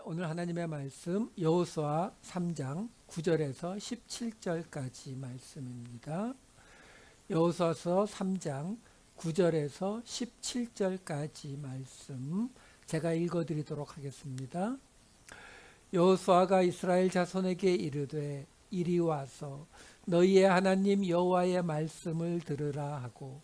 오늘 하나님의 말씀 여호수아 3장 9절에서 17절까지 말씀입니다. 여호수아서 3장 9절에서 17절까지 말씀 제가 읽어드리도록 하겠습니다. 여호수아가 이스라엘 자손에게 이르되 이리 와서 너희의 하나님 여호와의 말씀을 들으라 하고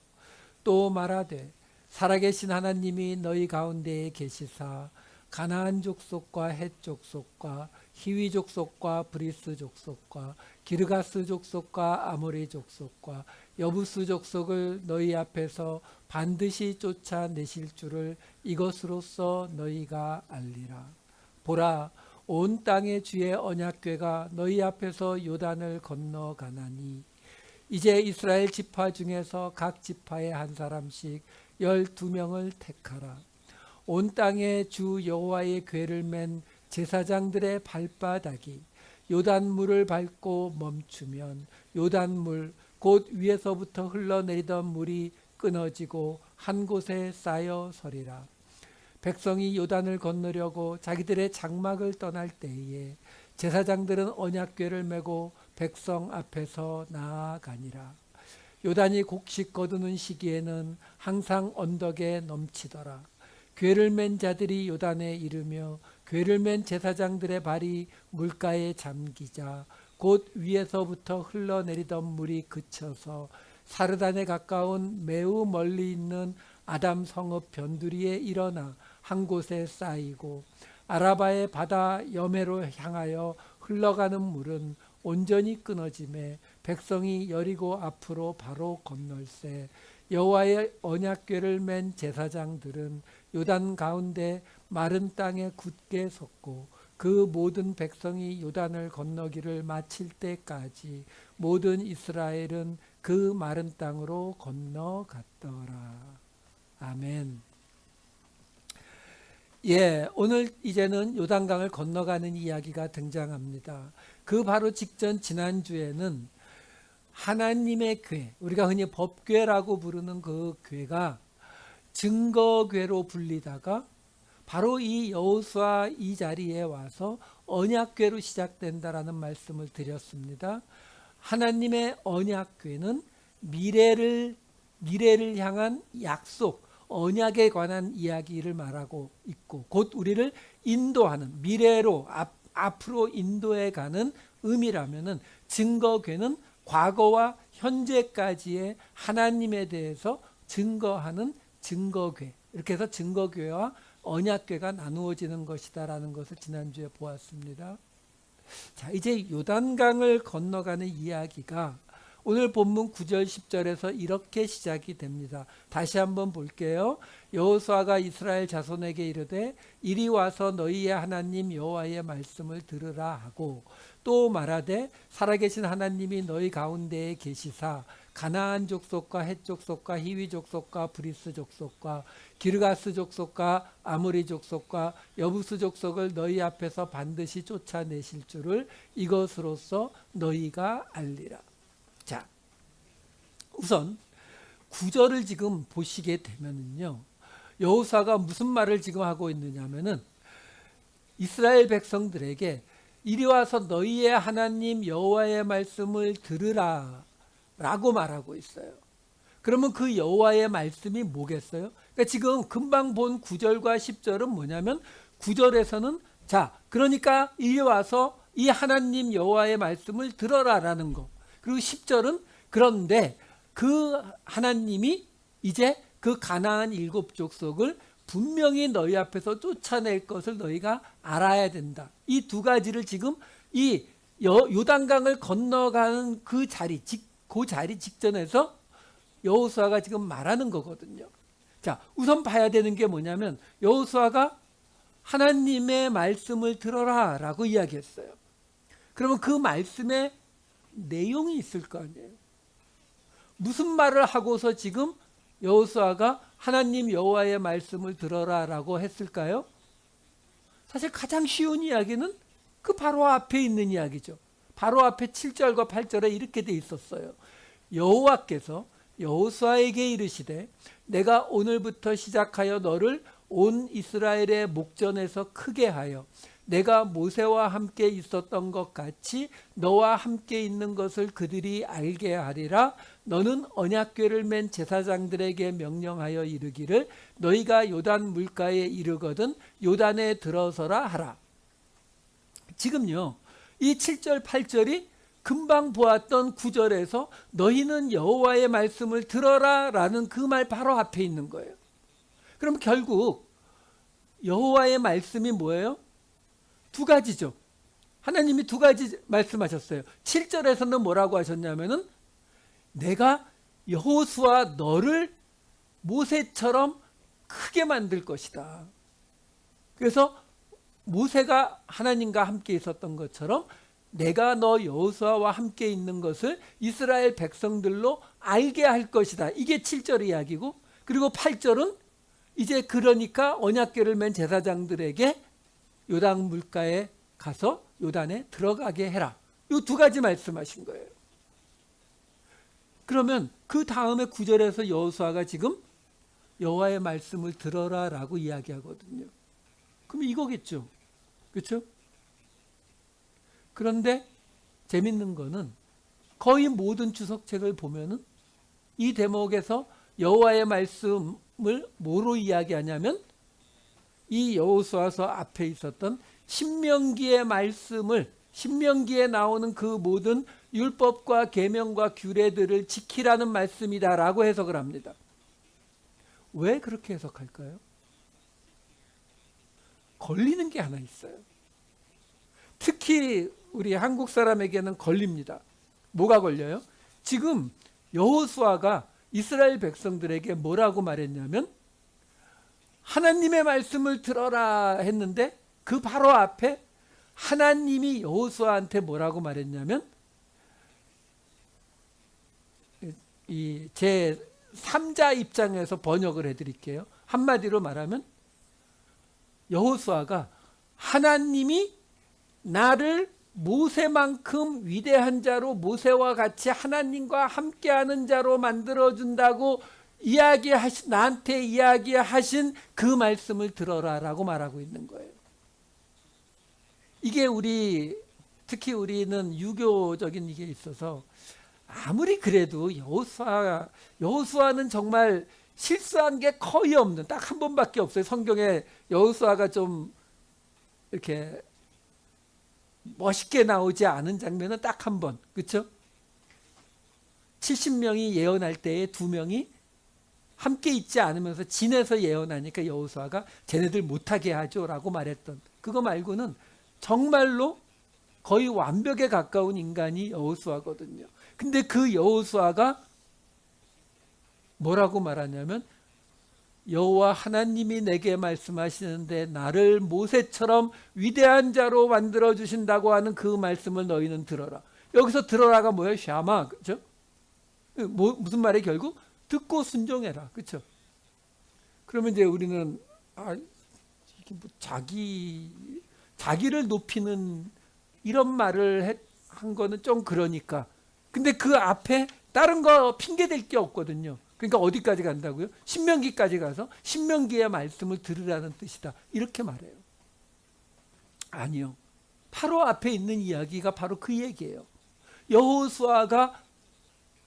또 말하되 살아계신 하나님이 너희 가운데에 계시사 가나안 족속과 헷 족속과 히위 족속과 브리스 족속과 기르가스 족속과 아모리 족속과 여부스 족속을 너희 앞에서 반드시 쫓아내실 줄을 이것으로써 너희가 알리라. 보라, 온 땅의 주의 언약궤가 너희 앞에서 요단을 건너가나니 이제 이스라엘 지파 중에서 각 지파에 한 사람씩 12명을 택하라. 온 땅에 주 여호와의 궤를 맨 제사장들의 발바닥이 요단물을 밟고 멈추면 요단물 곧 위에서부터 흘러내리던 물이 끊어지고 한 곳에 쌓여 서리라. 백성이 요단을 건너려고 자기들의 장막을 떠날 때에 제사장들은 언약궤를 메고 백성 앞에서 나아가니라. 요단이 곡식 거두는 시기에는 항상 언덕에 넘치더라. 궤를 맨 자들이 요단에 이르며 궤를 맨 제사장들의 발이 물가에 잠기자 곧 위에서부터 흘러내리던 물이 그쳐서 사르단에 가까운 매우 멀리 있는 아담 성읍 변두리에 일어나 한 곳에 쌓이고 아라바의 바다 여매로 향하여 흘러가는 물은 온전히 끊어지매 백성이 여리고 앞으로 바로 건널세 여호와의 언약궤를 맨 제사장들은 요단 가운데 마른 땅에 굳게 섰고 그 모든 백성이 요단을 건너기를 마칠 때까지 모든 이스라엘은 그 마른 땅으로 건너갔더라. 아멘. 오늘 이제는 요단강을 건너가는 이야기가 등장합니다. 그 바로 직전 지난주에는 하나님의 궤, 우리가 흔히 법궤라고 부르는 그 궤가 증거궤로 불리다가 바로 이 여호수아 이 자리에 와서 언약궤로 시작된다라는 말씀을 드렸습니다. 하나님의 언약궤는 미래를 향한 약속, 언약에 관한 이야기를 말하고 있고 곧 우리를 인도하는 미래로 앞으로 인도해 가는 의미라면은 증거궤는 과거와 현재까지의 하나님에 대해서 증거하는 증거궤, 이렇게 해서 증거궤와 언약궤가 나누어지는 것이다라는 것을 지난주에 보았습니다. 자, 이제 요단강을 건너가는 이야기가 오늘 본문 9절 10절에서 이렇게 시작이 됩니다. 다시 한번 볼게요. 여호수아가 이스라엘 자손에게 이르되 이리 와서 너희의 하나님 여호와의 말씀을 들으라 하고 또 말하되 살아계신 하나님이 너희 가운데에 계시사 가나안 족속과 헷 족속과 히위 족속과 브리스 족속과 기르가스 족속과 아모리 족속과 여부스 족속을 너희 앞에서 반드시 쫓아내실 줄을 이것으로써 너희가 알리라. 자, 우선 9절을 지금 보시게 되면은요, 여호수아가 무슨 말을 지금 하고 있느냐면은 이스라엘 백성들에게 이리 와서 너희의 하나님 여호와의 말씀을 들으라 라고 말하고 있어요. 그러면 그 여호와의 말씀이 뭐겠어요? 그러니까 지금 금방 본 9절과 10절은 뭐냐면 9절에서는 자, 그러니까 이리 와서 이 하나님 여호와의 말씀을 들어라라는 거. 그리고 10절은 그런데 그 하나님이 이제 그 가나안 7족속을 분명히 너희 앞에서 쫓아낼 것을 너희가 알아야 된다. 이 두 가지를 지금 이 요단강을 건너가는 그 자리 직전에서 여호수아가 지금 말하는 거거든요. 자, 우선 봐야 되는 게 뭐냐면 여호수아가 하나님의 말씀을 들어라 라고 이야기했어요. 그러면 그 말씀에 내용이 있을 거 아니에요. 무슨 말을 하고서 지금 여호수아가 하나님 여호와의 말씀을 들어라라고 했을까요? 사실 가장 쉬운 이야기는 그 바로 앞에 있는 이야기죠. 바로 앞에 7절과 8절에 이렇게 돼 있었어요. 여호와께서 여호수아에게 이르시되 내가 오늘부터 시작하여 너를 온 이스라엘의 목전에서 크게 하여 내가 모세와 함께 있었던 것 같이 너와 함께 있는 것을 그들이 알게 하리라. 너는 언약궤를 맨 제사장들에게 명령하여 이르기를 너희가 요단 물가에 이르거든 요단에 들어서라 하라. 지금요, 이 7절 8절이 금방 보았던 9절에서 너희는 여호와의 말씀을 들어라 라는 그 말 바로 앞에 있는 거예요. 그럼 결국 여호와의 말씀이 뭐예요? 두 가지죠. 하나님이 두 가지 말씀하셨어요. 7절에서는 뭐라고 하셨냐면은 내가 여호수아 너를 모세처럼 크게 만들 것이다. 그래서 모세가 하나님과 함께 있었던 것처럼 내가 너 여호수아와 함께 있는 것을 이스라엘 백성들로 알게 할 것이다. 이게 7절 이야기고, 그리고 8절은 이제 그러니까 언약궤를 맨 제사장들에게 요단 물가에 가서 요단에 들어가게 해라. 이 두 가지 말씀하신 거예요. 그러면 그 다음에 9절에서 여호수아가 지금 여호와의 말씀을 들어라 라고 이야기하거든요. 그럼 이거겠죠. 그렇죠? 그런데 재밌는 거는 거의 모든 주석책을 보면은 이 대목에서 여호와의 말씀을 뭐로 이야기하냐면 이 여호수아서 앞에 있었던 신명기의 말씀을, 신명기에 나오는 그 모든 율법과 계명과 규례들을 지키라는 말씀이다라고 해석을 합니다. 왜 그렇게 해석할까요? 걸리는 게 하나 있어요. 특히 우리 한국 사람에게는 걸립니다. 뭐가 걸려요? 지금 여호수아가 이스라엘 백성들에게 뭐라고 말했냐면 하나님의 말씀을 들어라 했는데 그 바로 앞에 하나님이 여호수아한테 뭐라고 말했냐면 이 제 3자 입장에서 번역을 해드릴게요. 한마디로 말하면 여호수아가 하나님이 나를 모세만큼 위대한 자로 모세와 같이 하나님과 함께하는 자로 만들어준다고 나한테 이야기하신 그 말씀을 들어라라고 말하고 있는 거예요. 이게 특히 우리는 유교적인 이게 있어서 아무리 그래도 여호수아는 정말 실수한 게 거의 없는, 딱 한 번밖에 없어요. 성경에 여호수아가 좀 이렇게 멋있게 나오지 않은 장면은 딱 한 번, 그렇죠? 70명이 예언할 때에 2명이 함께 있지 않으면서 진에서 예언하니까 여호수아가 쟤네들 못하게 하죠라고 말했던 그거 말고는 정말로 거의 완벽에 가까운 인간이 여호수아거든요. 근데 그 여호수아가 뭐라고 말하냐면 여호와 하나님이 내게 말씀하시는데 나를 모세처럼 위대한 자로 만들어 주신다고 하는 그 말씀을 너희는 들어라. 여기서 들어라가 뭐예요? 샤마, 그렇죠? 무슨 말이 결국 듣고 순종해라, 그렇죠? 그러면 이제 우리는 이게 뭐 자기를 높이는 이런 말을 한 거는 좀 그러니까. 근데 그 앞에 다른 거 핑계 댈 게 없거든요. 그러니까 어디까지 간다고요? 신명기까지 가서 신명기의 말씀을 들으라는 뜻이다. 이렇게 말해요. 아니요. 바로 앞에 있는 이야기가 바로 그 얘기예요.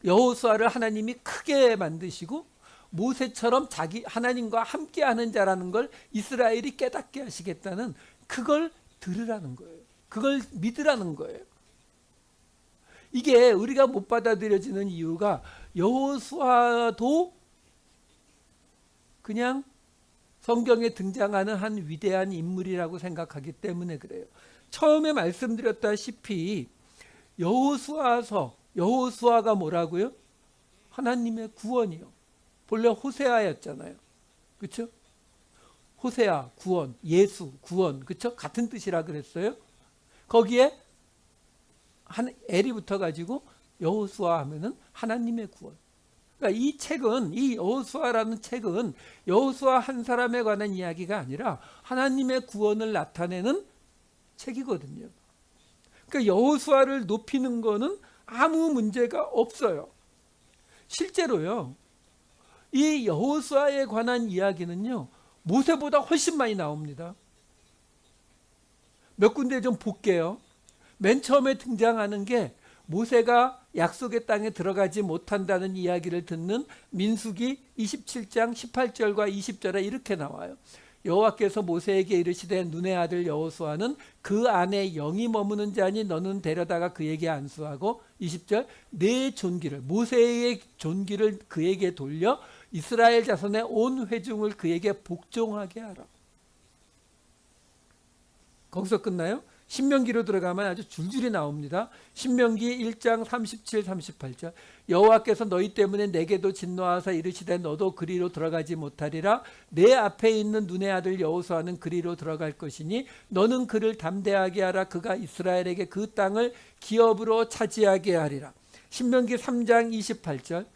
여호수아를 하나님이 크게 만드시고 모세처럼 하나님과 함께하는 자라는 걸 이스라엘이 깨닫게 하시겠다는 그걸 들으라는 거예요. 그걸 믿으라는 거예요. 이게 우리가 못 받아들여지는 이유가 여호수아도 그냥 성경에 등장하는 한 위대한 인물이라고 생각하기 때문에 그래요. 처음에 말씀드렸다시피 여호수아가 뭐라고요? 하나님의 구원이요. 본래 호세아였잖아요. 그렇죠? 호세아, 구원, 예수, 구원, 그렇죠? 같은 뜻이라 그랬어요. 거기에 한 L이 붙어가지고 여호수아 하면은 하나님의 구원. 그러니까 이 여호수아라는 책은 여호수아 한 사람에 관한 이야기가 아니라 하나님의 구원을 나타내는 책이거든요. 그러니까 여호수아를 높이는 거는 아무 문제가 없어요. 실제로요, 이 여호수아에 관한 이야기는요, 모세보다 훨씬 많이 나옵니다. 몇 군데 좀 볼게요. 맨 처음에 등장하는 게 모세가 약속의 땅에 들어가지 못한다는 이야기를 듣는 민수기 27장 18절과 20절에 이렇게 나와요. 여호와께서 모세에게 이르시되 눈의 아들 여호수아는 그 안에 영이 머무는 자니 너는 데려다가 그에게 안수하고 20절 내 존귀를 모세의 존귀를 그에게 돌려 이스라엘 자손의 온 회중을 그에게 복종하게 하라. 거기서 끝나요? 신명기로 들어가면 아주 줄줄이 나옵니다. 신명기 1장 37, 38절 여호와께서 너희 때문에 내게도 진노하사 이르시되 너도 그리로 들어가지 못하리라. 내 앞에 있는 눈의 아들 여호수아는 그리로 들어갈 것이니 너는 그를 담대하게 하라. 그가 이스라엘에게 그 땅을 기업으로 차지하게 하리라. 신명기 3장 28절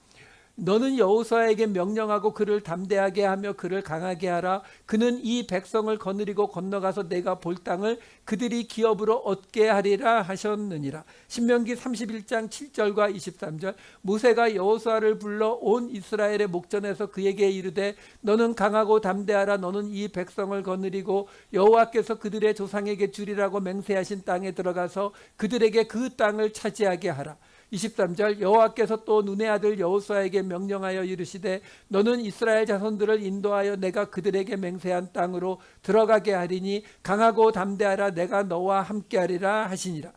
너는 여호수아에게 명령하고 그를 담대하게 하며 그를 강하게 하라. 그는 이 백성을 거느리고 건너가서 내가 볼 땅을 그들이 기업으로 얻게 하리라 하셨느니라. 신명기 31장 7절과 23절 모세가 여호수아를 불러 온 이스라엘의 목전에서 그에게 이르되 너는 강하고 담대하라. 너는 이 백성을 거느리고 여호와께서 그들의 조상에게 주리라고 맹세하신 땅에 들어가서 그들에게 그 땅을 차지하게 하라. 23절 여호와께서 또 눈의 아들 여호수아에게 명령하여 이르시되 너는 이스라엘 자손들을 인도하여 내가 그들에게 맹세한 땅으로 들어가게 하리니 강하고 담대하라. 내가 너와 함께하리라 하시니라.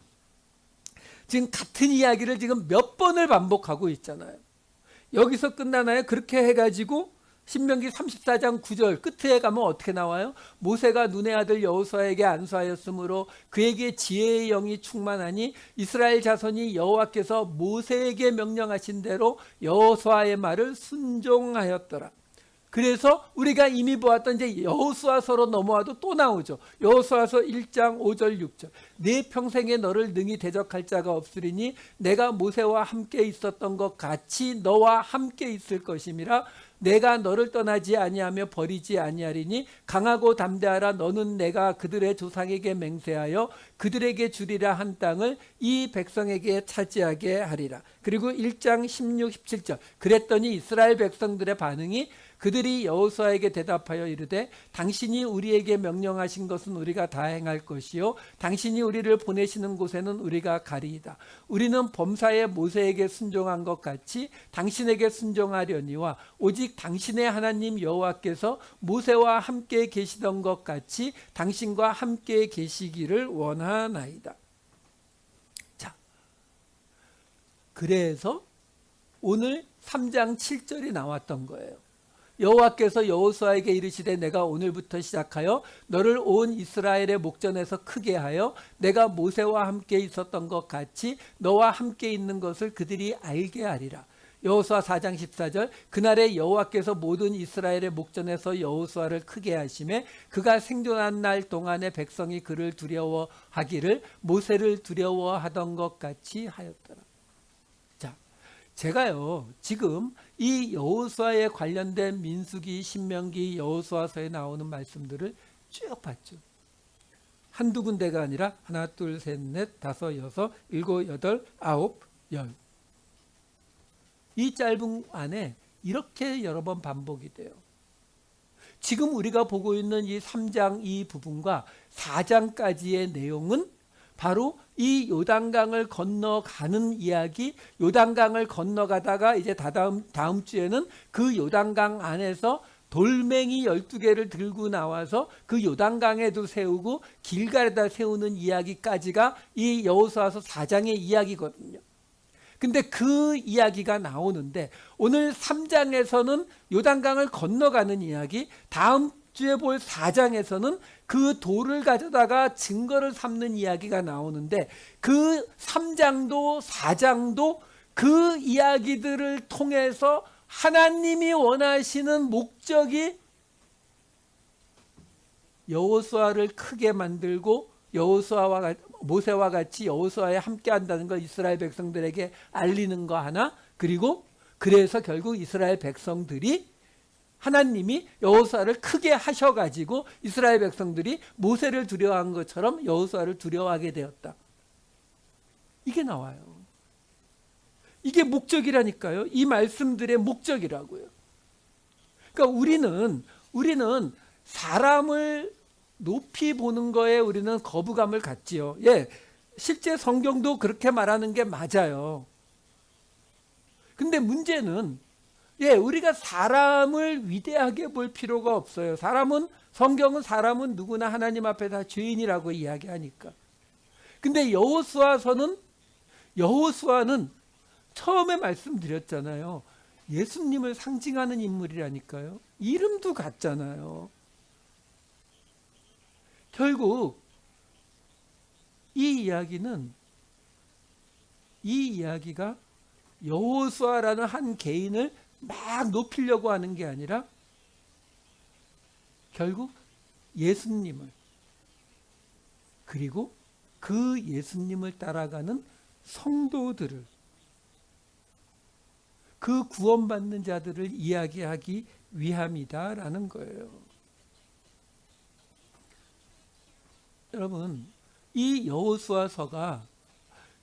지금 같은 이야기를 지금 몇 번을 반복하고 있잖아요. 여기서 끝나나요? 그렇게 해가지고 신명기 34장 9절 끝에 가면 어떻게 나와요? 모세가 눈의 아들 여호수아에게 안수하였으므로 그에게 지혜의 영이 충만하니 이스라엘 자손이 여호와께서 모세에게 명령하신 대로 여호수아의 말을 순종하였더라. 그래서 우리가 이미 보았던 이제 여호수아서로 넘어와도 또 나오죠. 여호수아서 1장 5절 6절 내 평생에 너를 능히 대적할 자가 없으리니 내가 모세와 함께 있었던 것 같이 너와 함께 있을 것임이라. 내가 너를 떠나지 아니하며 버리지 아니하리니 강하고 담대하라. 너는 내가 그들의 조상에게 맹세하여 그들에게 주리라 한 땅을 이 백성에게 차지하게 하리라. 그리고 1장 16, 17절 그랬더니 이스라엘 백성들의 반응이 그들이 여호수아에게 대답하여 이르되 당신이 우리에게 명령하신 것은 우리가 다 행할 것이요 당신이 우리를 보내시는 곳에는 우리가 가리이다. 우리는 범사에 모세에게 순종한 것 같이 당신에게 순종하려니와 오직 당신의 하나님 여호와께서 모세와 함께 계시던 것 같이 당신과 함께 계시기를 원하나이다. 자, 그래서 오늘 3장 7절이 나왔던 거예요. 여호와께서 여호수아에게 이르시되 내가 오늘부터 시작하여 너를 온 이스라엘의 목전에서 크게 하여 내가 모세와 함께 있었던 것 같이 너와 함께 있는 것을 그들이 알게 하리라. 여호수아 4장 14절 그날에 여호와께서 모든 이스라엘의 목전에서 여호수아를 크게 하시매 그가 생존한 날 동안에 백성이 그를 두려워하기를 모세를 두려워하던 것 같이 하였더라. 자, 제가요 지금 이 여호수아에 관련된 민수기, 신명기, 여호수아서에 나오는 말씀들을 쭉 봤죠. 한두 군데가 아니라 하나, 둘, 셋, 넷, 다섯, 여섯, 일곱, 여덟, 아홉, 열. 이 짧은 안에 이렇게 여러 번 반복이 돼요. 지금 우리가 보고 있는 이 3장 이 부분과 4장까지의 내용은 바로 이 요단강을 건너가는 이야기, 요단강을 건너가다가 이제 다음 주에는 그 요단강 안에서 돌멩이 12개를 들고 나와서 그 요단강에도 세우고 길갈에다 세우는 이야기까지가 이 여호수아서 4장의 이야기거든요. 근데 그 이야기가 나오는데 오늘 3장에서는 요단강을 건너가는 이야기, 다음 주에 볼 4장에서는 그 돌을 가져다가 증거를 삼는 이야기가 나오는데 그 3장도 4장도 그 이야기들을 통해서 하나님이 원하시는 목적이 여호수아를 크게 만들고 모세와 같이 여호수아에 함께 한다는 걸 이스라엘 백성들에게 알리는 거 하나, 그리고 그래서 결국 이스라엘 백성들이 하나님이 여호수아를 크게 하셔가지고 이스라엘 백성들이 모세를 두려워한 것처럼 여호수아를 두려워하게 되었다. 이게 나와요. 이게 목적이라니까요. 이 말씀들의 목적이라고요. 그러니까 우리는 사람을 높이 보는 거에 우리는 거부감을 갖지요. 예, 실제 성경도 그렇게 말하는 게 맞아요. 근데 문제는 우리가 사람을 위대하게 볼 필요가 없어요. 성경은 사람은 누구나 하나님 앞에 다 죄인이라고 이야기하니까. 근데 여호수아는 처음에 말씀드렸잖아요. 예수님을 상징하는 인물이라니까요. 이름도 같잖아요. 결국 이 이야기가 여호수아라는 한 개인을 막 높이려고 하는 게 아니라 결국 예수님을, 그리고 그 예수님을 따라가는 성도들을, 그 구원받는 자들을 이야기하기 위함이다라는 거예요. 여러분, 이 여호수아서가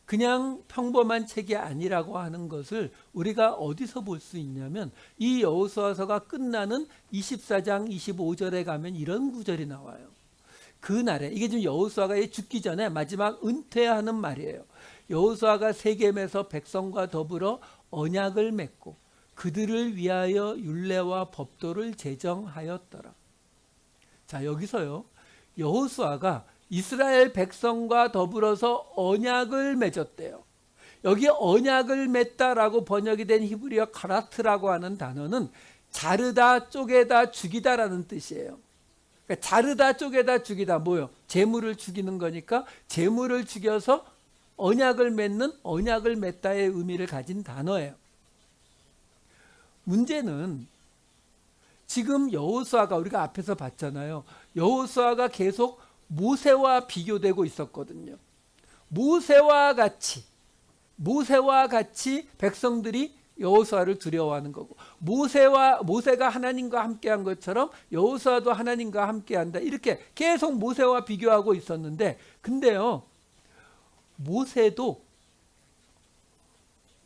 그냥 평범한 책이 아니라고 하는 것을 우리가 어디서 볼 수 있냐면, 이 여호수아서가 끝나는 24장 25절에 가면 이런 구절이 나와요. 그날에, 이게 지금 여호수아가 죽기 전에 마지막 은퇴하는 말이에요. 여호수아가 세겜에서 백성과 더불어 언약을 맺고 그들을 위하여 율례와 법도를 제정하였더라. 자, 여기서요, 여호수아가 이스라엘 백성과 더불어서 언약을 맺었대요. 여기 언약을 맺다라고 번역이 된 히브리어 카라트라고 하는 단어는 자르다, 쪼개다, 죽이다라는 뜻이에요. 그러니까 자르다, 쪼개다, 죽이다, 뭐요? 재물을 죽이는 거니까 재물을 죽여서 언약을 맺다의 의미를 가진 단어예요. 문제는 지금 여호수아가, 우리가 앞에서 봤잖아요. 여호수아가 계속 모세와 비교되고 있었거든요. 모세와 같이 백성들이 여호수아를 두려워하는 거고, 모세가 하나님과 함께한 것처럼 여호수아도 하나님과 함께한다, 이렇게 계속 모세와 비교하고 있었는데, 근데요, 모세도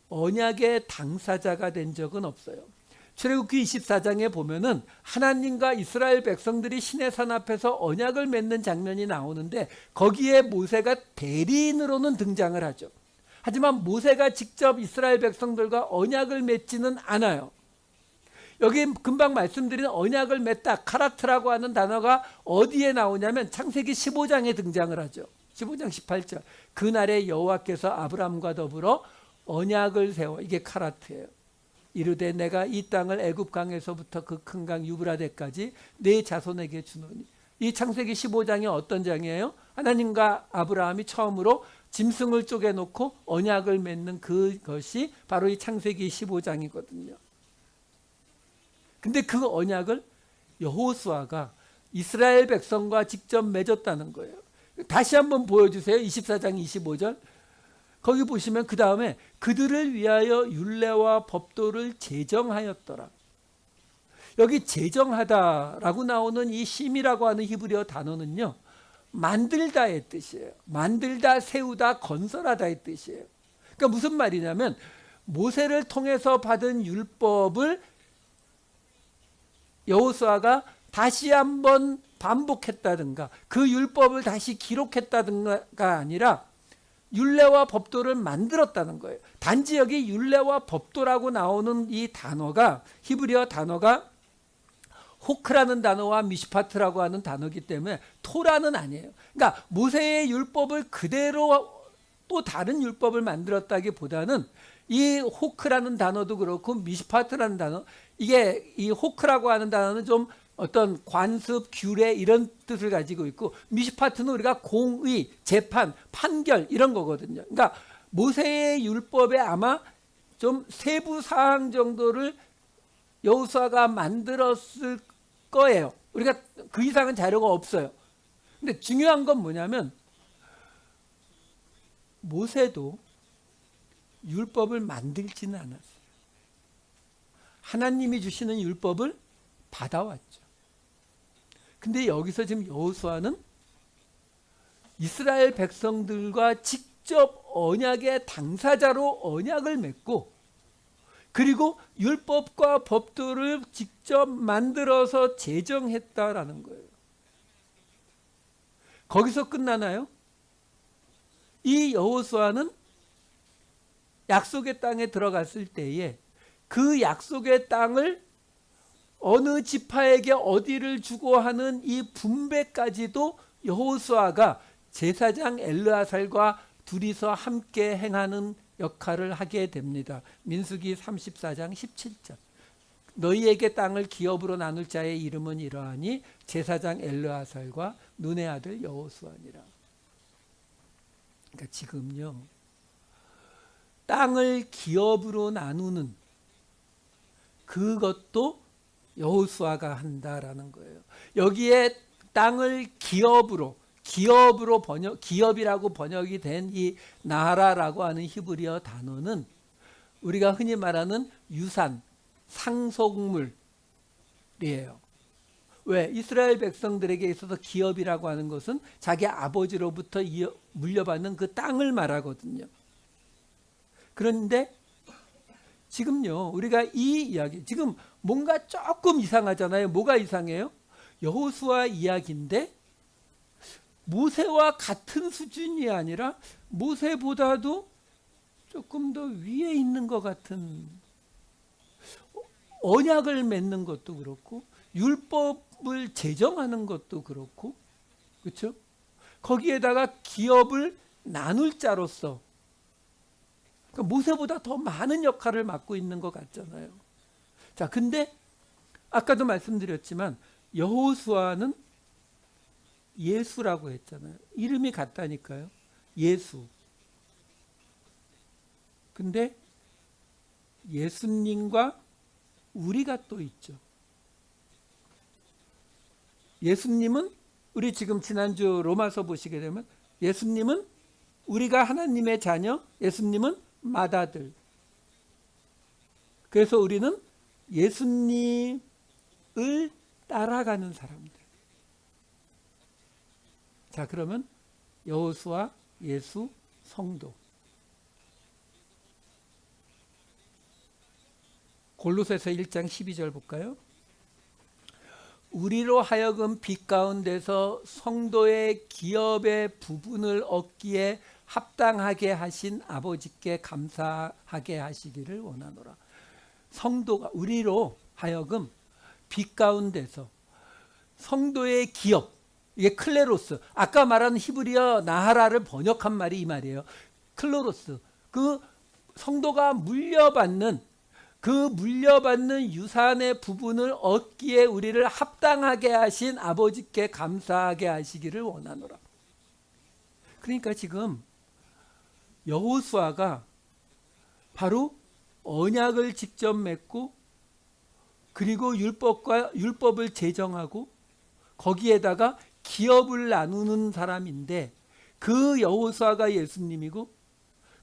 언약의 당사자가 된 적은 없어요. 출애굽기 24장에 보면은 하나님과 이스라엘 백성들이 시내산 앞에서 언약을 맺는 장면이 나오는데, 거기에 모세가 대리인으로는 등장을 하죠. 하지만 모세가 직접 이스라엘 백성들과 언약을 맺지는 않아요. 여기 금방 말씀드린 언약을 맺다, 카라트라고 하는 단어가 어디에 나오냐면 창세기 15장에 등장을 하죠. 15장 18절. 그날에 여호와께서 아브람과 더불어 언약을 세워, 이게 카라트예요. 이르되 내가 이 땅을 애굽 강에서부터 그 큰 강 유브라데까지 내 자손에게 주노니. 이 창세기 15장이 어떤 장이에요? 하나님과 아브라함이 처음으로 짐승을 쪼개놓고 언약을 맺는 그것이 바로 이 창세기 15장이거든요. 근데 그 언약을 여호수아가 이스라엘 백성과 직접 맺었다는 거예요. 다시 한번 보여주세요. 24장 25절. 거기 보시면 그 다음에 그들을 위하여 율례와 법도를 제정하였더라. 여기 제정하다라고 나오는 이 심이라고 하는 히브리어 단어는요, 만들다의 뜻이에요. 만들다, 세우다, 건설하다의 뜻이에요. 그러니까 무슨 말이냐면, 모세를 통해서 받은 율법을 여호수아가 다시 한번 반복했다든가, 그 율법을 다시 기록했다든가가 아니라 율례와 법도를 만들었다는 거예요. 단지 여기 율례와 법도라고 나오는 이 단어가, 히브리어 단어가 호크라는 단어와 미시파트라고 하는 단어이기 때문에 토라는 아니에요. 그러니까 모세의 율법을 그대로 또 다른 율법을 만들었다기보다는, 이 호크라는 단어도 그렇고 미시파트라는 단어, 이게 이 호크라고 하는 단어는 좀 어떤 관습, 규례 이런 뜻을 가지고 있고, 미시파트는 우리가 공의, 재판, 판결 이런 거거든요. 그러니까 모세의 율법에 아마 좀 세부 사항 정도를 여호수아가 만들었을 거예요. 우리가 그 이상은 자료가 없어요. 근데 중요한 건 뭐냐면, 모세도 율법을 만들지는 않았어요. 하나님이 주시는 율법을 받아왔죠. 근데 여기서 지금 여호수아는 이스라엘 백성들과 직접 언약의 당사자로 언약을 맺고, 그리고 율법과 법도를 직접 만들어서 제정했다라는 거예요. 거기서 끝나나요? 이 여호수아는 약속의 땅에 들어갔을 때에 그 약속의 땅을 어느 지파에게 어디를 주고 하는 이 분배까지도 여호수아가 제사장 엘르아살과 둘이서 함께 행하는 역할을 하게 됩니다. 민수기 34장 17절. 너희에게 땅을 기업으로 나눌 자의 이름은 이러하니 제사장 엘르아살과 눈의 아들 여호수아니라. 그러니까 지금요, 땅을 기업으로 나누는 그것도 여호수아가 한다라는 거예요. 여기에 땅을 기업으로 기업이라고 번역이 된 이 나하라라고 하는 히브리어 단어는 우리가 흔히 말하는 유산, 상속물이에요. 왜? 이스라엘 백성들에게 있어서 기업이라고 하는 것은 자기 아버지로부터 물려받는 그 땅을 말하거든요. 그런데 지금요, 우리가 이 이야기, 지금 뭔가 조금 이상하잖아요. 뭐가 이상해요? 여호수아 이야기인데 모세와 같은 수준이 아니라 모세보다도 조금 더 위에 있는 것 같은, 언약을 맺는 것도 그렇고 율법을 제정하는 것도 그렇고, 그렇죠? 거기에다가 기업을 나눌 자로서 그러니까 모세보다 더 많은 역할을 맡고 있는 것 같잖아요. 자, 근데 아까도 말씀드렸지만 여호수아는 예수라고 했잖아요. 이름이 같다니까요. 예수. 근데 예수님과 우리가 또 있죠. 예수님은 우리 지금 지난주 로마서 보시게 되면 예수님은 우리가 하나님의 자녀, 예수님은 맏아들. 그래서 우리는 예수님을 따라가는 사람들. 자, 그러면 여호수아, 예수, 성도. 골로새서 1장 12절 볼까요? 우리로 하여금 빛 가운데서 성도의 기업의 부분을 얻기에 합당하게 하신 아버지께 감사하게 하시기를 원하노라. 성도가 우리로 하여금 빛 가운데서 성도의 기업, 이게 클레로스, 아까 말한 히브리어 나하라를 번역한 말이 이 말이에요. 클로로스, 그 성도가 물려받는 유산의 부분을 얻기에 우리를 합당하게 하신 아버지께 감사하게 하시기를 원하노라. 그러니까 지금 여호수아가 바로 언약을 직접 맺고 그리고 율법을 제정하고 거기에다가 기업을 나누는 사람인데 그 여호수아가 예수님이고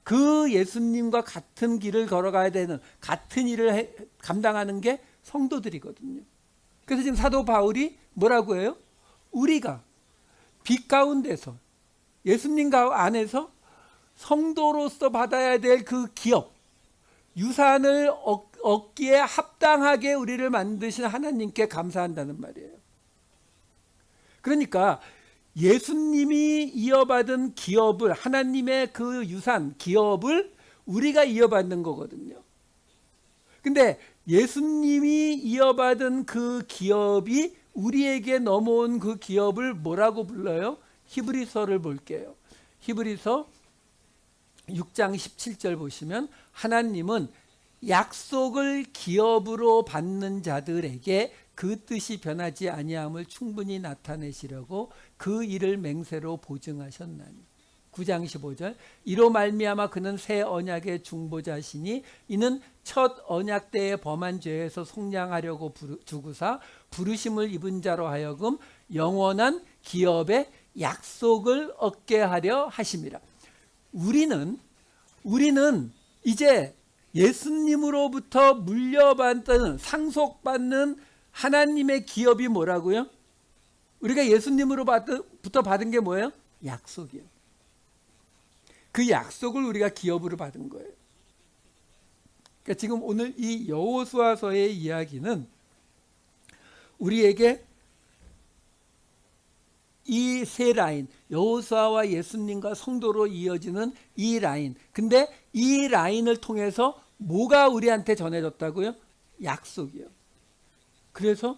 그 예수님과 같은 길을 걸어가야 되는 같은 일을 감당하는 게 성도들이거든요. 그래서 지금 사도 바울이 뭐라고 해요? 우리가 빛 가운데서 예수님 안에서 성도로서 받아야 될 그 기업, 유산을 얻기에 합당하게 우리를 만드신 하나님께 감사한다는 말이에요. 그러니까 예수님이 이어받은 기업을, 하나님의 그 유산, 기업을 우리가 이어받는 거거든요. 근데 예수님이 이어받은 그 기업이 우리에게 넘어온 그 기업을 뭐라고 불러요? 히브리서를 볼게요. 히브리서 6장 17절 보시면 하나님은 약속을 기업으로 받는 자들에게 그 뜻이 변하지 아니함을 충분히 나타내시려고 그 일을 맹세로 보증하셨나니. 9장 15절 이로 말미암아 그는 새 언약의 중보자시니 이는 첫 언약 때에 범한 죄에서 속량하려고 주구사 부르심을 입은 자로 하여금 영원한 기업의 약속을 얻게 하려 하심이라. 우리는 이제 예수님으로부터 물려받는, 상속받는 하나님의 기업이 뭐라고요? 우리가 예수님으로부터 받은 게 뭐예요? 약속이요. 그 약속을 우리가 기업으로 받은 거예요. 그러니까 지금 오늘 이 여호수아서의 이야기는 우리에게 이 세 라인, 여호수아와 예수님과 성도로 이어지는 이 라인. 근데 이 라인을 통해서 뭐가 우리한테 전해졌다고요? 약속이요. 그래서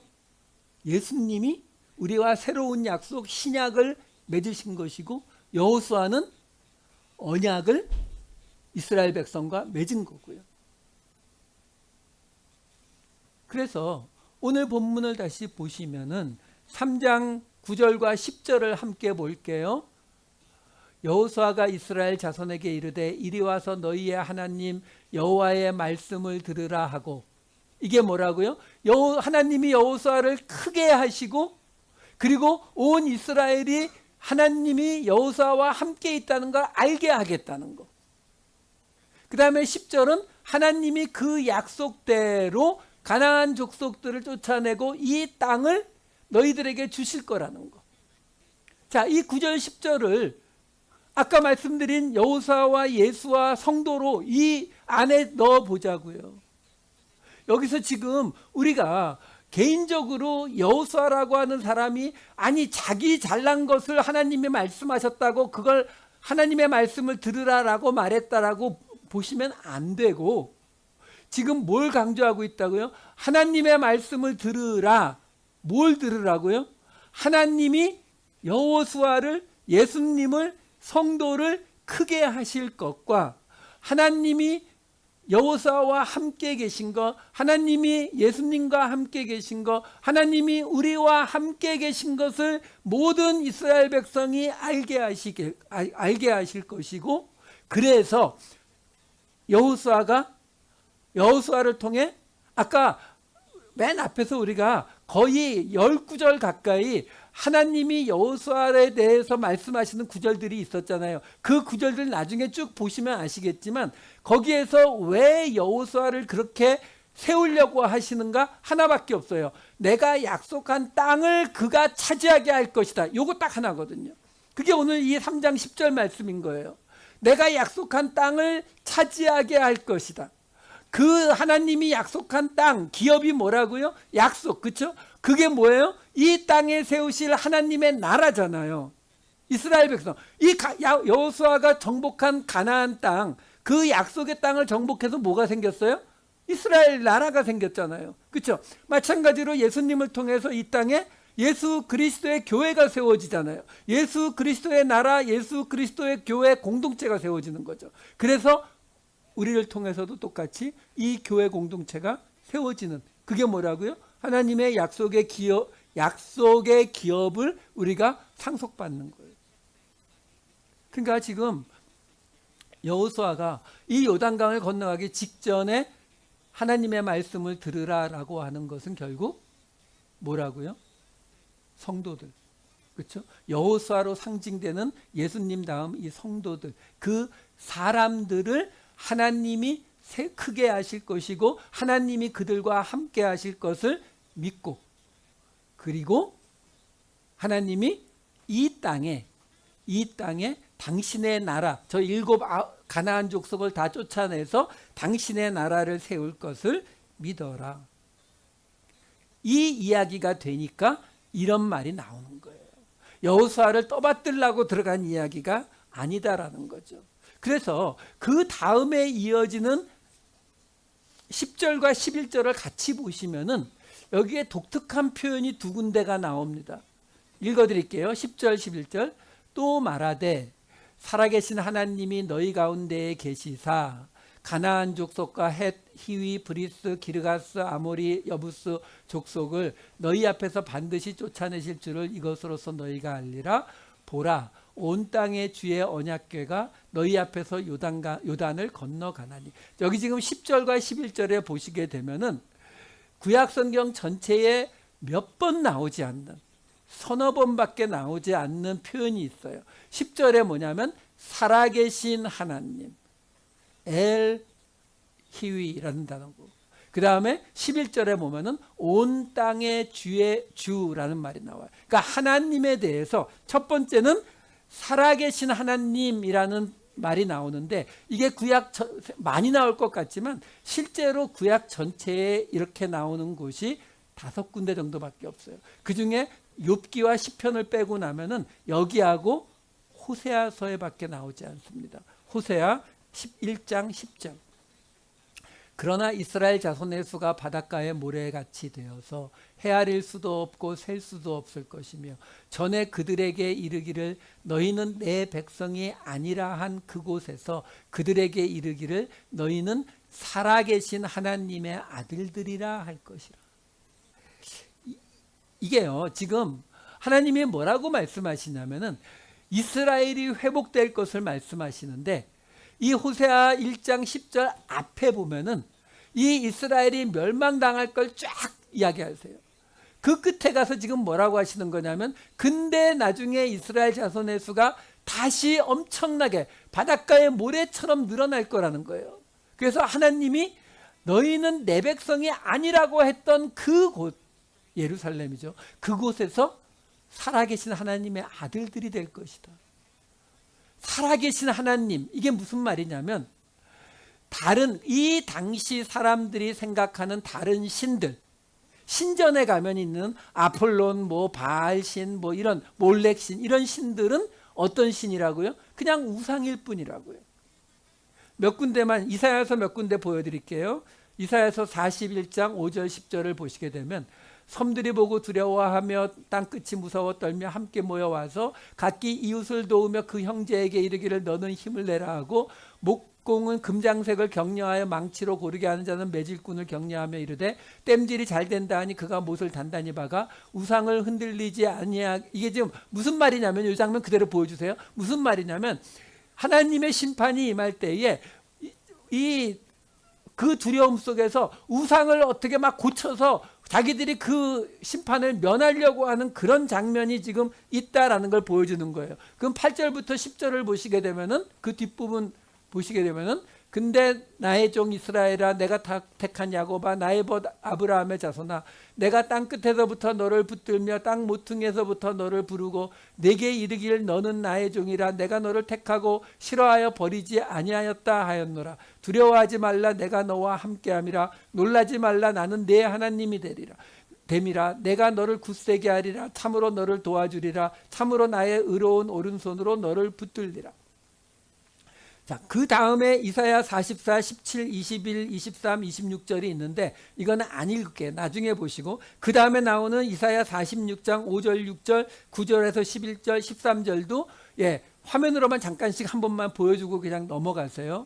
예수님이 우리와 새로운 약속, 신약을 맺으신 것이고, 여호수아는 언약을 이스라엘 백성과 맺은 거고요. 그래서 오늘 본문을 다시 보시면은 3장 9절과 10절을 함께 볼게요. 여호수아가 이스라엘 자손에게 이르되 이리 와서 너희의 하나님 여호와의 말씀을 들으라 하고, 이게 뭐라고요? 하나님이 여호수아를 크게 하시고, 그리고 온 이스라엘이 하나님이 여호수아와 함께 있다는 걸 알게 하겠다는 거. 그 다음에 10절은 하나님이 그 약속대로 가나안 족속들을 쫓아내고 이 땅을 너희들에게 주실 거라는 거. 자, 이 9절 10절을 아까 말씀드린 여호수아와 예수와 성도로 이 안에 넣어 보자고요. 여기서 지금 우리가 개인적으로 여호수아라고 하는 사람이 아니 자기 잘난 것을 하나님이 말씀하셨다고 그걸 하나님의 말씀을 들으라라고 말했다라고 보시면 안 되고, 지금 뭘 강조하고 있다고요? 하나님의 말씀을 들으라. 뭘 들으라고요? 하나님이 여호수아를, 예수님을, 성도를 크게 하실 것과 하나님이 여호수아와 함께 계신 것, 하나님이 예수님과 함께 계신 것, 하나님이 우리와 함께 계신 것을 모든 이스라엘 백성이 알게 하실 것이고, 그래서 여호수아를 통해 아까 맨 앞에서 우리가 거의 10구절 가까이 하나님이 여호수아에 대해서 말씀하시는 구절들이 있었잖아요. 그 구절들 나중에 쭉 보시면 아시겠지만 거기에서 왜 여호수아를 그렇게 세우려고 하시는가? 하나밖에 없어요. 내가 약속한 땅을 그가 차지하게 할 것이다. 요거 딱 하나거든요. 그게 오늘 이 3장 10절 말씀인 거예요. 내가 약속한 땅을 차지하게 할 것이다. 그 하나님이 약속한 땅, 기업이 뭐라고요? 약속, 그렇죠? 그게 뭐예요? 이 땅에 세우실 하나님의 나라잖아요. 이스라엘 백성. 여호수아가 정복한 가나안 땅, 그 약속의 땅을 정복해서 뭐가 생겼어요? 이스라엘 나라가 생겼잖아요. 그렇죠? 마찬가지로 예수님을 통해서 이 땅에 예수 그리스도의 교회가 세워지잖아요. 예수 그리스도의 나라, 예수 그리스도의 교회 공동체가 세워지는 거죠. 그래서 우리를 통해서도 똑같이 이 교회 공동체가 세워지는, 그게 뭐라고요? 하나님의 약속의 기업을 우리가 상속받는 거예요. 그러니까 지금 여호수아가 이 요단강을 건너가기 직전에 하나님의 말씀을 들으라라고 하는 것은 결국 뭐라고요? 성도들. 그렇죠? 여호수아로 상징되는 예수님 다음 이 성도들, 그 사람들을 하나님이 크게 하실 것이고 하나님이 그들과 함께 하실 것을 믿고, 그리고 하나님이 이 땅에 당신의 나라, 저 7 가나안 족속을 다 쫓아내서 당신의 나라를 세울 것을 믿어라. 이 이야기가 되니까 이런 말이 나오는 거예요. 여호수아를 떠받들라고 들어간 이야기가 아니다라는 거죠. 그래서 그 다음에 이어지는 10절과 11절을 같이 보시면은 여기에 독특한 표현이 두 군데가 나옵니다. 읽어드릴게요. 10절 11절. 또 말하되 살아계신 하나님이 너희 가운데에 계시사 가나안 족속과 헷, 히위, 브리스, 기르가스, 아모리, 여부스 족속을 너희 앞에서 반드시 쫓아내실 줄을 이것으로서 너희가 알리라. 보라, 온 땅의 주의 언약궤가 너희 앞에서 요단을 건너가나니. 여기 지금 10절과 11절에 보시게 되면은 구약성경 전체에 몇 번 나오지 않는, 서너 번밖에 나오지 않는 표현이 있어요. 10절에 뭐냐면 살아계신 하나님, 엘 히위라는 단어고, 그 다음에 11절에 보면은 온 땅의 주라는 말이 나와요. 그러니까 하나님에 대해서 첫 번째는 살아계신 하나님이라는 말이 나오는데 이게 구약 많이 나올 것 같지만 실제로 구약 전체에 이렇게 나오는 곳이 5군데 정도밖에 없어요. 그중에 욥기와 시편을 빼고 나면은 여기하고 호세아서에밖에 나오지 않습니다. 호세아 11장 10절. 그러나 이스라엘 자손의 수가 바닷가의 모래같이 되어서 헤아릴 수도 없고 셀 수도 없을 것이며 전에 그들에게 이르기를 너희는 내 백성이 아니라 한 그곳에서 그들에게 이르기를 너희는 살아계신 하나님의 아들들이라 할 것이라. 이게요, 지금 하나님이 뭐라고 말씀하시냐면은 이스라엘이 회복될 것을 말씀하시는데 이 호세아 1장 10절 앞에 보면은 이 이스라엘이 멸망당할 걸 쫙 이야기하세요. 그 끝에 가서 지금 뭐라고 하시는 거냐면 근데 나중에 이스라엘 자손의 수가 다시 엄청나게 바닷가의 모래처럼 늘어날 거라는 거예요. 그래서 하나님이 너희는 내 백성이 아니라고 했던 그곳, 예루살렘이죠. 그곳에서 살아계신 하나님의 아들들이 될 것이다. 살아계신 하나님, 이게 무슨 말이냐면 다른 이 당시 사람들이 생각하는 다른 신들, 신전에 가면 있는 아폴론, 뭐 바알신, 뭐 이런 몰렉신, 이런 신들은 어떤 신이라고요? 그냥 우상일 뿐이라고요. 몇 군데만, 이사야서 몇 군데 보여드릴게요. 이사야서 41장 5절 10절을 보시게 되면 섬들이 보고 두려워하며 땅끝이 무서워 떨며 함께 모여와서 각기 이웃을 도우며 그 형제에게 이르기를 너는 힘을 내라 하고 목공은 금장색을 격려하여 망치로 고르게 하는 자는 매질꾼을 격려하며 이르되 땜질이 잘 된다 하니 그가 못을 단단히 박아 우상을 흔들리지 아니하. 이게 지금 무슨 말이냐면 이 장면 그대로 보여주세요. 무슨 말이냐면 하나님의 심판이 임할 때에 그 두려움 속에서 우상을 어떻게 막 고쳐서 자기들이 그 심판을 면하려고 하는 그런 장면이 지금 있다라는 걸 보여주는 거예요. 그럼 8절부터 10절을 보시게 되면은 그 뒷부분 보시게 되면은 근데 나의 종 이스라엘아 내가 택한 야곱아 나의 벗 아브라함의 자손아 내가 땅 끝에서부터 너를 붙들며 땅 모퉁이에서부터 너를 부르고 내게 이르기를 너는 나의 종이라 내가 너를 택하고 싫어하여 버리지 아니하였다 하였노라. 두려워하지 말라 내가 너와 함께함이라. 놀라지 말라 나는 네 하나님이 됨이라. 내가 너를 굳세게 하리라. 참으로 너를 도와주리라. 참으로 나의 의로운 오른손으로 너를 붙들리라. 자, 그 다음에 이사야 44, 17, 21, 23, 26절이 있는데 이거는 안 읽을게요. 나중에 보시고 그 다음에 나오는 이사야 46장 5절, 6절, 9절에서 11절, 13절도 화면으로만 잠깐씩 한 번만 보여주고 그냥 넘어가세요.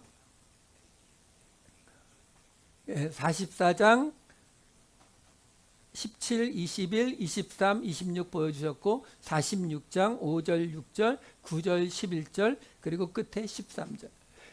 44장 17, 21, 23, 26 보여주셨고 46장 5절, 6절, 9절, 11절 그리고 끝에 13절.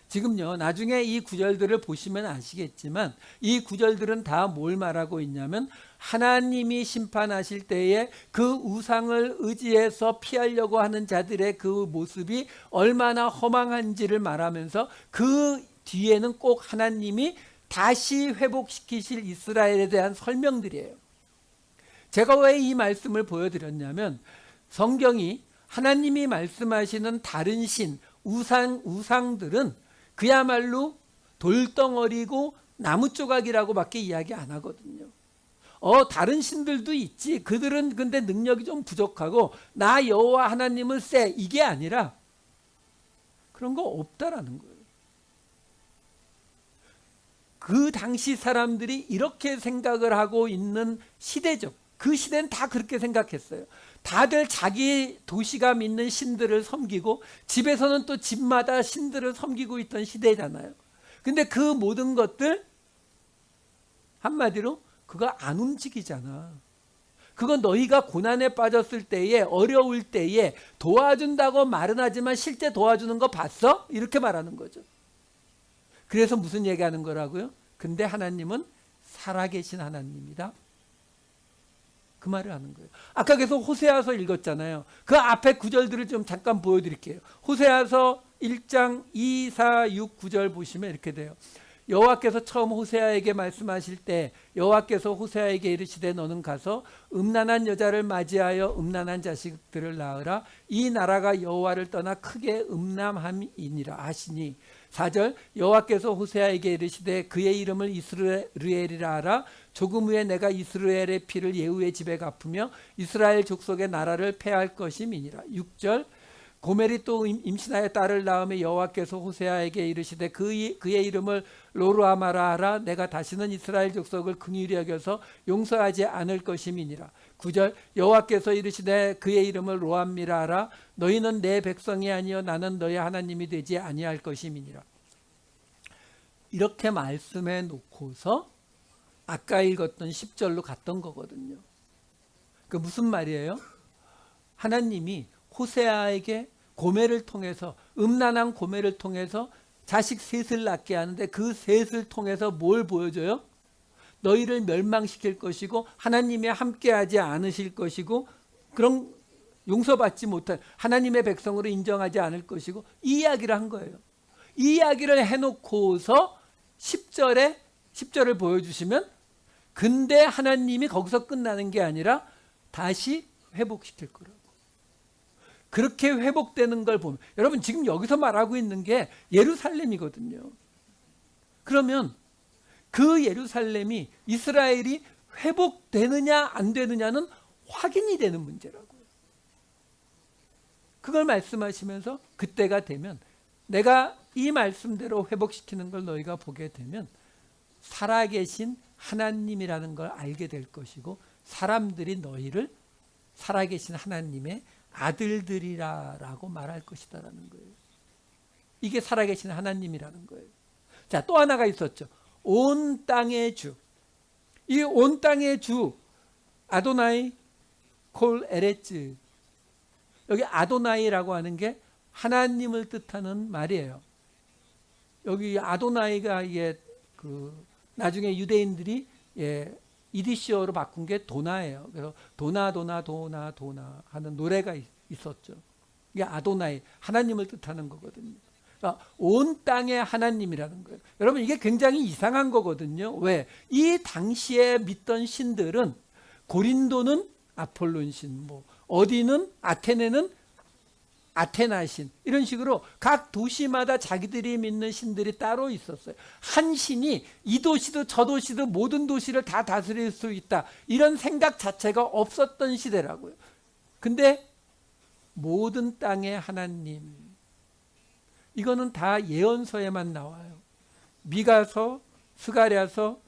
지금요 나중에 이 구절들을 보시면 아시겠지만 이 구절들은 다 뭘 말하고 있냐면 하나님이 심판하실 때에 그 우상을 의지해서 피하려고 하는 자들의 그 모습이 얼마나 허망한지를 말하면서 그 뒤에는 꼭 하나님이 다시 회복시키실 이스라엘에 대한 설명들이에요. 제가 왜 이 말씀을 보여드렸냐면 성경이 하나님이 말씀하시는 다른 신, 우상들은 그야말로 돌덩어리고 나무 조각이라고 밖에 이야기 안 하거든요. 다른 신들도 있지. 그들은 근데 능력이 좀 부족하고 나 여호와 하나님은 세. 이게 아니라 그런 거 없다라는 거예요. 그 당시 사람들이 이렇게 생각을 하고 있는 시대죠. 그 시대는 다 그렇게 생각했어요. 다들 자기 도시가 믿는 신들을 섬기고 집에서는 또 집마다 신들을 섬기고 있던 시대잖아요. 근데 그 모든 것들 한마디로 그거 안 움직이잖아. 그건 너희가 고난에 빠졌을 때에 어려울 때에 도와준다고 말은 하지만 실제 도와주는 거 봤어? 이렇게 말하는 거죠. 그래서 무슨 얘기하는 거라고요? 근데 하나님은 살아계신 하나님이다. 그 말을 하는 거예요. 아까 계속 호세아서 읽었잖아요. 그 앞에 구절들을 좀 잠깐 보여드릴게요. 호세아서 1장 2, 4, 6, 9절 보시면 이렇게 돼요. 여호와께서 처음 호세아에게 말씀하실 때 여호와께서 호세아에게 이르시되 너는 가서 음란한 여자를 맞이하여 음란한 자식들을 낳으라. 이 나라가 여호와를 떠나 크게 음란함이니라 하시니 4절 여호와께서 호세아에게 이르시되 그의 이름을 이스라엘이라 하라. 조금 후에 내가 이스라엘의 피를 예후의 집에 갚으며 이스라엘 족속의 나라를 패할 것임이니라. 6절 고멜이 또 임신하여 딸을 낳으며 여호와께서 호세아에게 이르시되 그의 이름을 로루아마라 하라. 내가 다시는 이스라엘 족속을 긍휼히 여겨서 용서하지 않을 것임이니라. 9절 여호와께서 이르시되 그의 이름을 로암미라 하라. 너희는 내 백성이 아니요 나는 너희 하나님이 되지 아니할 것임이니라. 이렇게 말씀해 놓고서 아까 읽었던 10절로 갔던 거거든요. 그 무슨 말이에요? 하나님이 호세아에게 고멜을 통해서 음란한 고멜을 통해서 자식 셋을 낳게 하는데 그 셋을 통해서 뭘 보여줘요? 너희를 멸망시킬 것이고 하나님이 함께하지 않으실 것이고 그런 용서받지 못한 하나님의 백성으로 인정하지 않을 것이고 이 이야기를 한 거예요. 이 이야기를 해놓고서 10절을 보여주시면 근데 하나님이 거기서 끝나는 게 아니라 다시 회복시킬 거라고. 그렇게 회복되는 걸 보면 여러분 지금 여기서 말하고 있는 게 예루살렘이거든요. 그러면 그 예루살렘이 이스라엘이 회복되느냐 안 되느냐는 확인이 되는 문제라고요. 그걸 말씀하시면서 그때가 되면 내가 이 말씀대로 회복시키는 걸 너희가 보게 되면 살아계신 하나님이라는 걸 알게 될 것이고 사람들이 너희를 살아계신 하나님의 아들들이라고 말할 것이다라는 거예요. 이게 살아계신 하나님이라는 거예요. 자, 또 하나가 있었죠. 온 땅의 주. 이 온 땅의 주 아도나이 콜 에레츠. 여기 아도나이라고 하는 게 하나님을 뜻하는 말이에요. 여기 아도나이가 이게 나중에 유대인들이 이디시어로 바꾼 게 도나예요. 그래서 도나 하는 노래가 있었죠. 이게 아도나이, 하나님을 뜻하는 거거든요. 그러니까 온 땅의 하나님이라는 거예요. 여러분 이게 굉장히 이상한 거거든요. 왜? 이 당시에 믿던 신들은 고린도는 아폴론 신, 어디는 아테네는 아테나 신, 이런 식으로 각 도시마다 자기들이 믿는 신들이 따로 있었어요. 한 신이 이 도시도 저 도시도 모든 도시를 다 다스릴 수 있다, 이런 생각 자체가 없었던 시대라고요. 근데 모든 땅의 하나님, 이거는 다 예언서에만 나와요. 미가서, 스가랴서,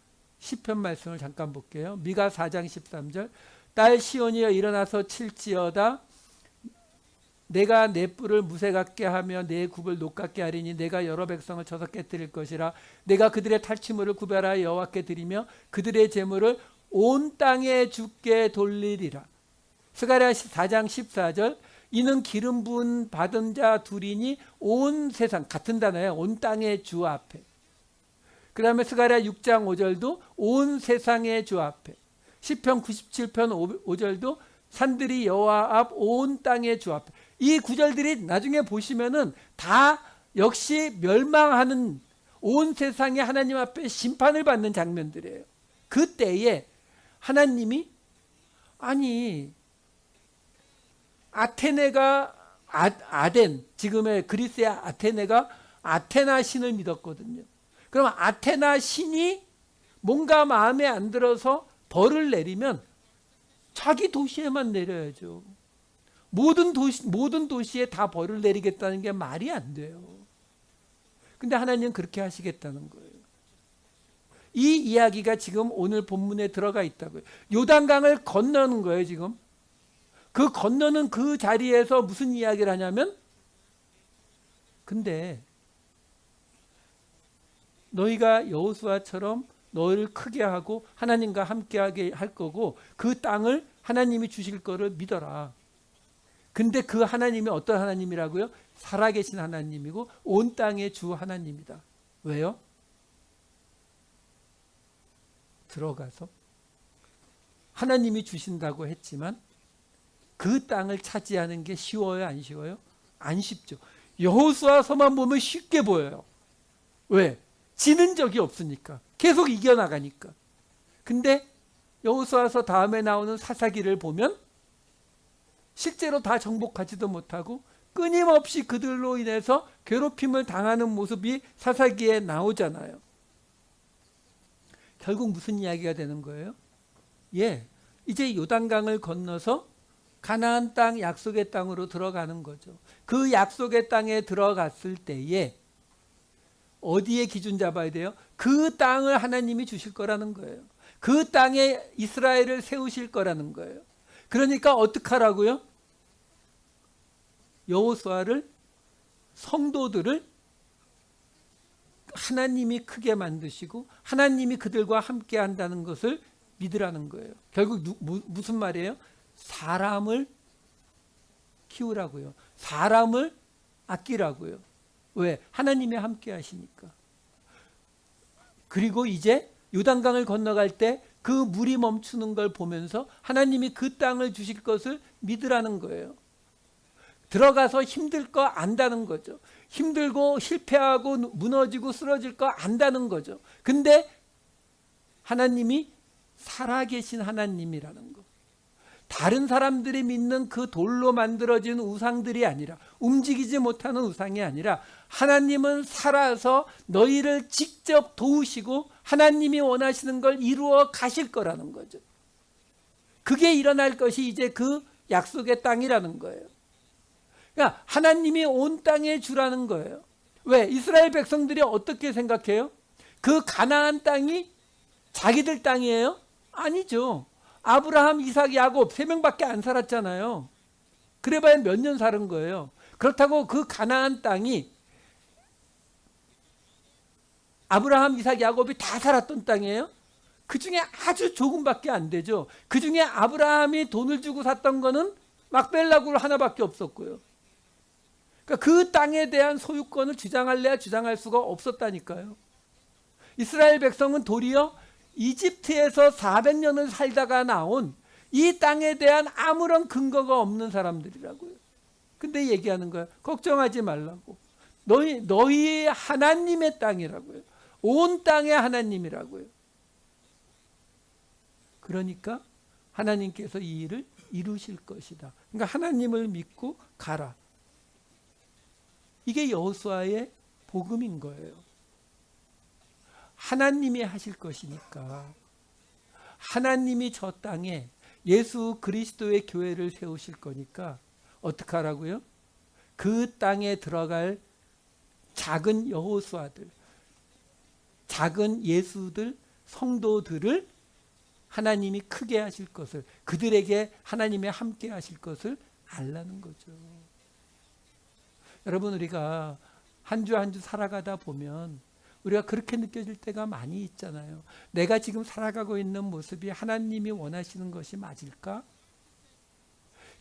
시편 말씀을 잠깐 볼게요. 미가 4장 13절 딸 시온이여 일어나서 칠지어다. 내가 내 뿔을 무쇠 같게 하며 내 굽을 녹 같게 하리니 내가 여러 백성을 쳐서 깨뜨릴 것이라. 내가 그들의 탈취물을 구별하여 여호와께 드리며 그들의 재물을 온 땅에 주께 돌리리라. 스가랴 4장 14절 이는 기름 부은 받은 자 둘이니 온 세상, 같은 단어예요. 온 땅의 주 앞에. 그 다음에 스가랴 6장 5절도 온 세상의 주 앞에. 시편 97편 5절도 산들이 여호와 앞 온 땅의 주 앞에. 이 구절들이 나중에 보시면은 다 역시 멸망하는 온 세상의 하나님 앞에 심판을 받는 장면들이에요. 그때에 하나님이 아테네가 아덴, 지금의 그리스의 아테네가 아테나 신을 믿었거든요. 그럼 아테나 신이 뭔가 마음에 안 들어서 벌을 내리면 자기 도시에만 내려야죠. 모든 도시에 다 벌을 내리겠다는 게 말이 안 돼요. 근데 하나님은 그렇게 하시겠다는 거예요. 이 이야기가 지금 오늘 본문에 들어가 있다고요. 요단강을 건너는 거예요, 지금. 그 건너는 그 자리에서 무슨 이야기를 하냐면, 근데 너희가 여호수아처럼 너희를 크게 하고 하나님과 함께하게 할 거고 그 땅을 하나님이 주실 거를 믿어라. 근데 그 하나님이 어떤 하나님이라고요? 살아계신 하나님이고 온 땅의 주 하나님이다. 왜요? 들어가서 하나님이 주신다고 했지만 그 땅을 차지하는 게 쉬워요, 안 쉬워요? 안 쉽죠. 여호수아서만 보면 쉽게 보여요. 왜? 지는 적이 없으니까. 계속 이겨나가니까. 근데 여호수아서 다음에 나오는 사사기를 보면 실제로 다 정복하지도 못하고 끊임없이 그들로 인해서 괴롭힘을 당하는 모습이 사사기에 나오잖아요. 결국 무슨 이야기가 되는 거예요? 이제 요단강을 건너서 가나안 땅, 약속의 땅으로 들어가는 거죠. 그 약속의 땅에 들어갔을 때에 어디에 기준 잡아야 돼요? 그 땅을 하나님이 주실 거라는 거예요. 그 땅에 이스라엘을 세우실 거라는 거예요. 그러니까 어떡하라고요? 여호수아를, 성도들을 하나님이 크게 만드시고 하나님이 그들과 함께 한다는 것을 믿으라는 거예요. 결국 무슨 말이에요? 사람을 키우라고요. 사람을 아끼라고요. 왜? 하나님이 함께 하시니까. 그리고 이제 요단강을 건너갈 때 그 물이 멈추는 걸 보면서 하나님이 그 땅을 주실 것을 믿으라는 거예요. 들어가서 힘들 거 안다는 거죠. 힘들고 실패하고 무너지고 쓰러질 거 안다는 거죠. 근데 하나님이 살아계신 하나님이라는 거. 다른 사람들이 믿는 그 돌로 만들어진 우상들이 아니라, 움직이지 못하는 우상이 아니라 하나님은 살아서 너희를 직접 도우시고 하나님이 원하시는 걸 이루어 가실 거라는 거죠. 그게 일어날 것이 이제 그 약속의 땅이라는 거예요. 그러니까 하나님이 온 땅에 주라는 거예요. 왜? 이스라엘 백성들이 어떻게 생각해요? 그 가나안 땅이 자기들 땅이에요? 아니죠. 아브라함, 이삭, 야곱 3명밖에 안 살았잖아요. 그래봐야 몇 년 사는 거예요. 그렇다고 그 가나안 땅이 아브라함, 이삭, 야곱이 다 살았던 땅이에요? 그 중에 아주 조금밖에 안 되죠. 그 중에 아브라함이 돈을 주고 샀던 거는 막벨라 굴 하나밖에 없었고요. 그러니까 그 땅에 대한 소유권을 주장할래야 주장할 수가 없었다니까요. 이스라엘 백성은 도리어 이집트에서 400년을 살다가 나온 이 땅에 대한 아무런 근거가 없는 사람들이라고요. 근데 얘기하는 거야. 걱정하지 말라고. 너희 하나님의 땅이라고요. 온 땅의 하나님이라고요. 그러니까 하나님께서 이 일을 이루실 것이다. 그러니까 하나님을 믿고 가라. 이게 여호수아의 복음인 거예요. 하나님이 하실 것이니까. 하나님이 저 땅에 예수 그리스도의 교회를 세우실 거니까 어떻게 하라고요? 그 땅에 들어갈 작은 여호수아들, 작은 예수들, 성도들을 하나님이 크게 하실 것을, 그들에게 하나님이 함께 하실 것을 알라는 거죠. 여러분, 우리가 한 주 한 주 살아가다 보면 우리가 그렇게 느껴질 때가 많이 있잖아요. 내가 지금 살아가고 있는 모습이 하나님이 원하시는 것이 맞을까?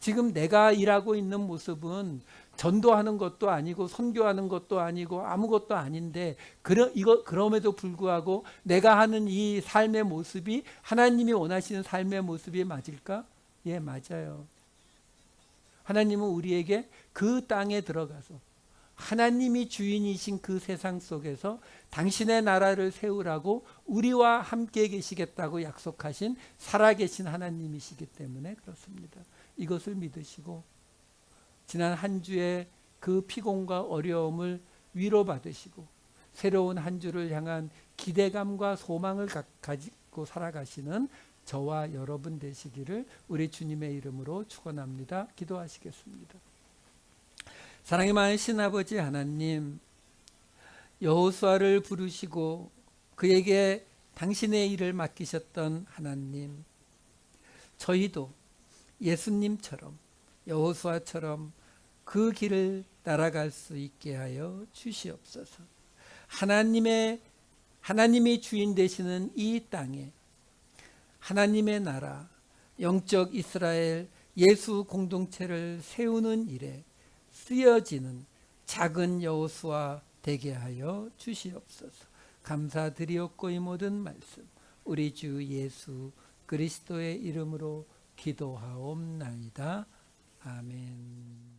지금 내가 일하고 있는 모습은 전도하는 것도 아니고 선교하는 것도 아니고 아무것도 아닌데 그럼에도 불구하고 내가 하는 이 삶의 모습이 하나님이 원하시는 삶의 모습이 맞을까? 예, 맞아요. 하나님은 우리에게 그 땅에 들어가서 하나님이 주인이신 그 세상 속에서 당신의 나라를 세우라고 우리와 함께 계시겠다고 약속하신 살아계신 하나님이시기 때문에 그렇습니다. 이것을 믿으시고 지난 한 주의 그 피곤과 어려움을 위로받으시고 새로운 한 주를 향한 기대감과 소망을 가지고 살아가시는 저와 여러분 되시기를 우리 주님의 이름으로 축원합니다. 기도하시겠습니다. 사랑이 많으신 아버지 하나님, 여호수아를 부르시고 그에게 당신의 일을 맡기셨던 하나님, 저희도 예수님처럼 여호수아처럼 그 길을 따라갈 수 있게 하여 주시옵소서. 하나님이 주인 되시는 이 땅에 하나님의 나라, 영적 이스라엘 예수 공동체를 세우는 일에 쓰여지는 작은 여호수아 되게 하여 주시옵소서. 감사드리옵고 이 모든 말씀 우리 주 예수 그리스도의 이름으로 기도하옵나이다. 아멘.